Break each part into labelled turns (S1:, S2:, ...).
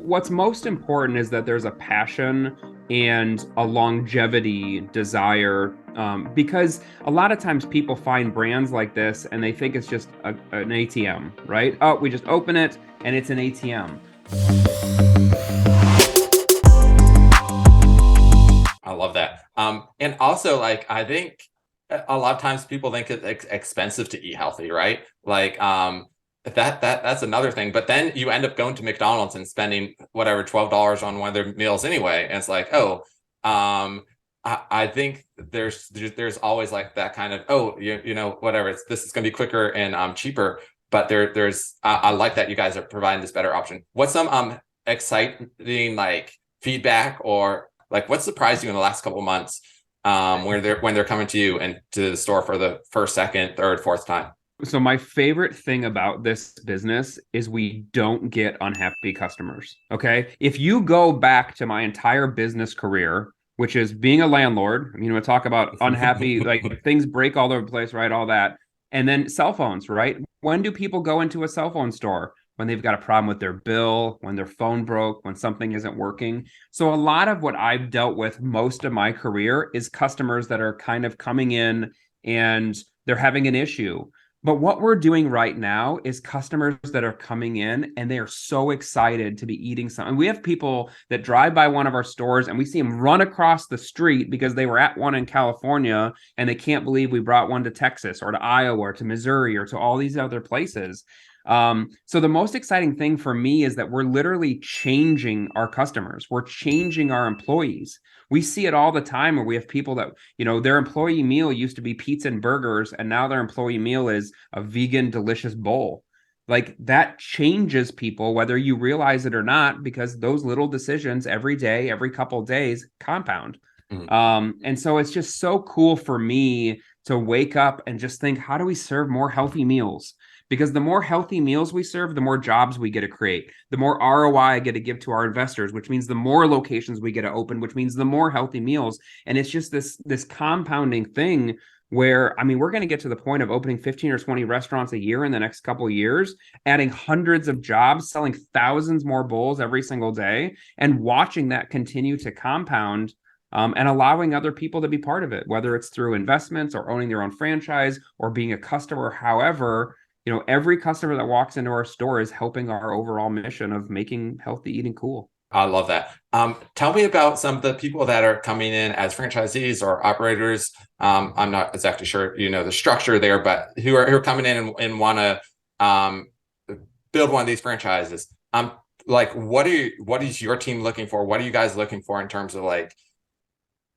S1: what's most important is that there's a passion and a longevity desire, because a lot of times people find brands like this and they think it's just an ATM, right? Oh, we just open it and it's an ATM.
S2: I love that. And also, like, I think a lot of times people think it's expensive to eat healthy, right? Like, that's another thing. But then you end up going to McDonald's and spending whatever $12 on one of their meals anyway. And it's like, oh, I think there's always like that kind of, oh, you know, whatever. This is going to be quicker and cheaper. But there's I like that you guys are providing this better option. What's some exciting like feedback, or like what surprised you in the last couple of months, when they're coming to you and to the store for the first, second, third, fourth time?
S1: So my favorite thing about this business is we don't get unhappy customers. Okay. If you go back to my entire business career, which is being a landlord, I mean, we talk about unhappy, like things break all over the place, right? All that. And then cell phones, right? When do people go into a cell phone store? When they've got a problem with their bill, when their phone broke, when something isn't working. So a lot of what I've dealt with most of my career is customers that are kind of coming in and they're having an issue. But what we're doing right now is customers that are coming in and they are so excited to be eating something. We have people that drive by one of our stores and we see them run across the street because they were at one in California and they can't believe we brought one to Texas or to Iowa or to Missouri or to all these other places. So the most exciting thing for me is that we're literally changing our customers. We're changing our employees. We see it all the time where we have people that, you know, their employee meal used to be pizza and burgers, and now their employee meal is a vegan, delicious bowl. Like that changes people, whether you realize it or not, because those little decisions every day, every couple of days compound.
S2: Mhm.
S1: And so it's just so cool for me to wake up and just think, how do we serve more healthy meals? Because the more healthy meals we serve, the more jobs we get to create, the more ROI I get to give to our investors, which means the more locations we get to open, which means the more healthy meals. And it's just this compounding thing where, I mean, we're going to get to the point of opening 15 or 20 restaurants a year in the next couple of years, adding hundreds of jobs, selling thousands more bowls every single day, and watching that continue to compound, and allowing other people to be part of it, whether it's through investments or owning their own franchise or being a customer. However, you know, every customer that walks into our store is helping our overall mission of making healthy eating cool.
S2: I love that. Tell me about some of the people that are coming in as franchisees or operators. I'm not exactly sure, you know, the structure there, but who are coming in and want to build one of these franchises. Like, what is your team looking for? What are you guys looking for in terms of like,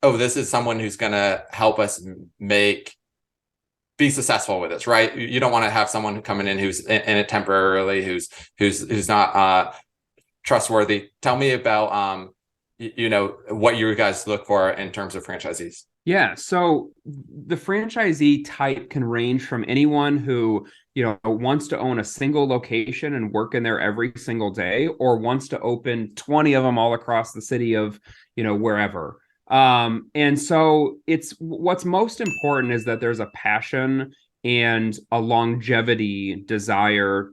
S2: oh, this is someone who's going to help us be successful with this, right? You don't want to have someone coming in who's in it temporarily, who's not trustworthy. Tell me about you know, what you guys look for in terms of franchisees.
S1: Yeah, so the franchisee type can range from anyone who, you know, wants to own a single location and work in there every single day, or wants to open 20 of them all across the city of, you know, wherever. And so it's what's most important is that there's a passion and a longevity desire,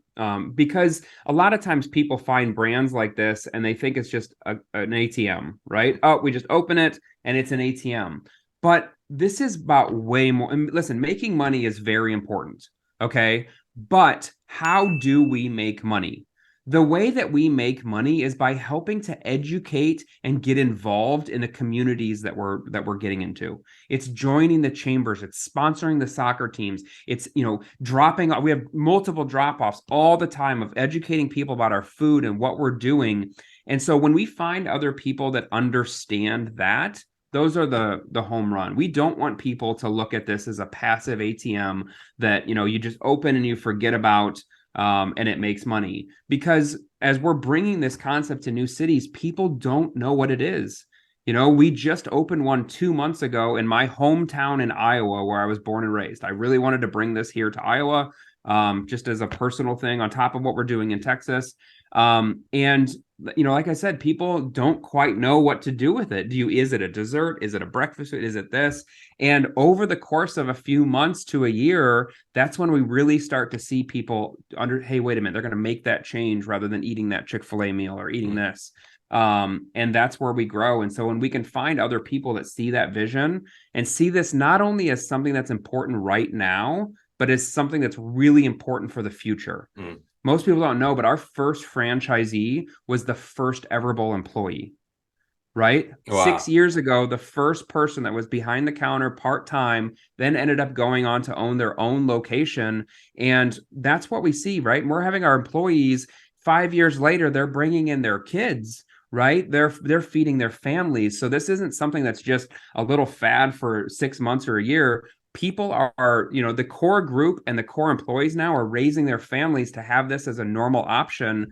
S1: because a lot of times people find brands like this and they think it's just an ATM, right? Oh, we just open it and it's an ATM. But this is about way more. And listen, making money is very important. Okay. But how do we make money? The way that we make money is by helping to educate and get involved in the communities that we're getting into. It's joining the chambers, it's sponsoring the soccer teams, it's, you know, dropping. We have multiple drop-offs all the time of educating people about our food and what we're doing. And so when we find other people that understand that, those are the home run. We don't want people to look at this as a passive ATM that, you know, you just open and you forget about, and it makes money. Because as we're bringing this concept to new cities, people don't know what it is. You know, we just opened one 2 months ago in my hometown in Iowa, where I was born and raised. I really wanted to bring this here to Iowa, just as a personal thing on top of what we're doing in Texas. And like I said, people don't quite know what to do with it. Is it a dessert? Is it a breakfast food? Is it this? And over the course of a few months to a year, that's when we really start to see people hey, wait a minute, they're going to make that change rather than eating that Chick-fil-A meal or eating this. And that's where we grow. And so when we can find other people that see that vision and see this not only as something that's important right now, but as something that's really important for the future. Most people don't know, but our first franchisee was the first Everbowl employee, right?
S2: Wow.
S1: 6 years ago, the first person that was behind the counter part-time then ended up going on to own their own location. And that's what we see, right? And we're having our employees 5 years later, they're bringing in their kids, right? They're feeding their families. So this isn't something that's just a little fad for 6 months or a year. People are, the core group and the core employees now are raising their families to have this as a normal option,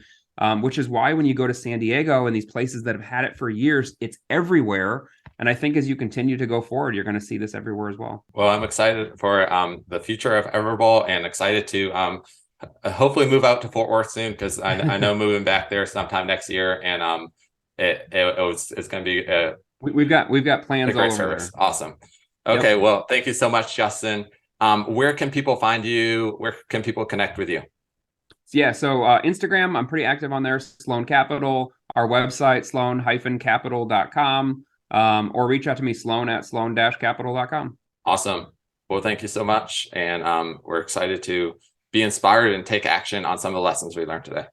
S1: which is why when you go to San Diego and these places that have had it for years, it's everywhere. And I think as you continue to go forward, you're going to see this everywhere as well.
S2: Well, I'm excited for the future of Everbowl and excited to hopefully move out to Fort Worth soon, because I know moving back there sometime next year, and it's going to be
S1: we've got plans all over
S2: service.
S1: there.
S2: Awesome. Okay, yep. Well, thank you so much, Justin. Where can people find you? Where can people connect with you?
S1: Yeah, so Instagram, I'm pretty active on there, Sloan Capital. Our website, sloan-capital.com, or reach out to me, sloan@sloan-capital.com.
S2: Awesome. Well, thank you so much. And we're excited to be inspired and take action on some of the lessons we learned today.